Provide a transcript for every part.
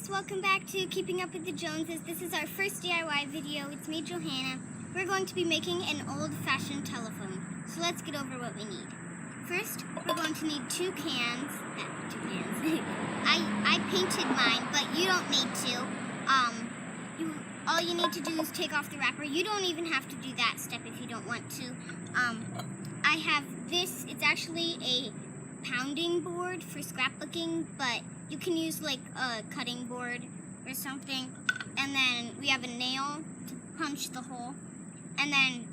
guys, welcome back to Keeping Up with the Joneses. This is our first DIY video. It's me, Johanna. We're going to be making an old-fashioned telephone. So let's get over what we need. First, we're going to need two cans. I painted mine, but you don't need to. All you need to do is take off the wrapper. You don't even have to do that step if you don't want to. I have this. It's actually a pounding board for scrapbooking, but you can use like a cutting board or something. And then we have a nail to punch the hole. And then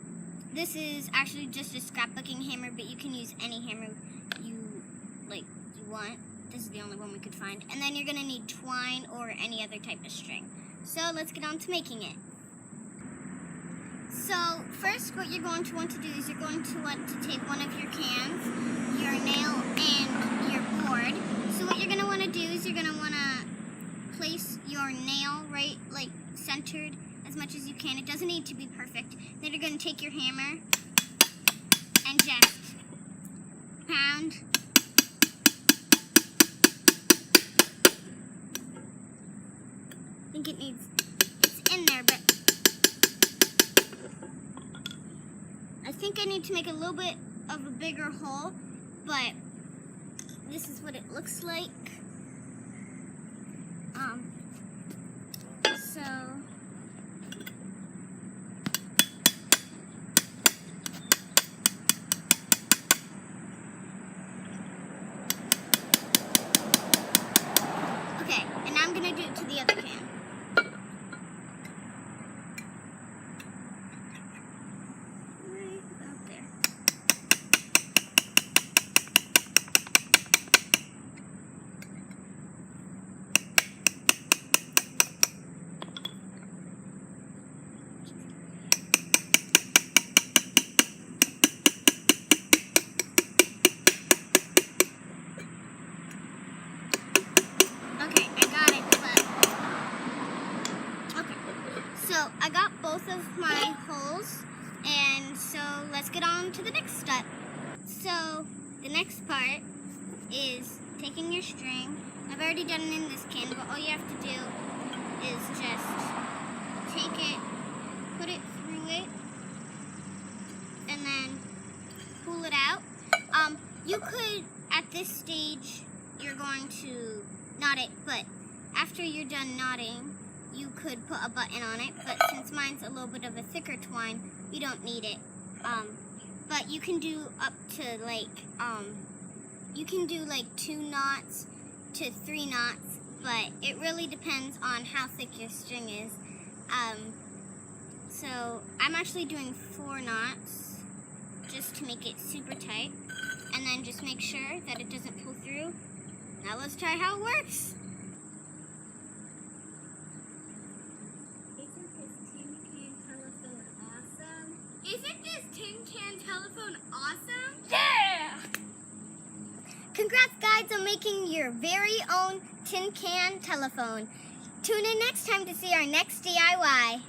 this is actually just a scrapbooking hammer, but you can use any hammer you want. This is the only one we could find. And then you're gonna need twine or any other type of string. So let's get on to making it. So first, what you're going to want to do is you're going to want to take one of your cans, your nail, and your board. So what you're going to want to do is you're going to want to place your nail right, like, centered as much as you can. It doesn't need to be perfect. Then you're going to take your hammer and just pound. I think it's in there, but I think I need to make a little bit of a bigger hole, but this is what it looks like. So okay, and now I'm gonna do it to the other can. So I got both of my holes, and so let's get on to the next step. So the next part is taking your string. I've already done it in this can, but all you have to do is just take it, put it through it, and then pull it out. You could, at this stage, you're going to knot it, but after you're done knotting, you could put a button on it, but since mine's a little bit of a thicker twine, you don't need it. But you can do up to you can do like 2 knots to 3 knots, but it really depends on how thick your string is. So I'm actually doing 4 knots just to make it super tight, and then just make sure that it doesn't pull through. Now let's try how it works. Isn't this tin can telephone awesome? Yeah! Congrats, guys, on making your very own tin can telephone. Tune in next time to see our next DIY.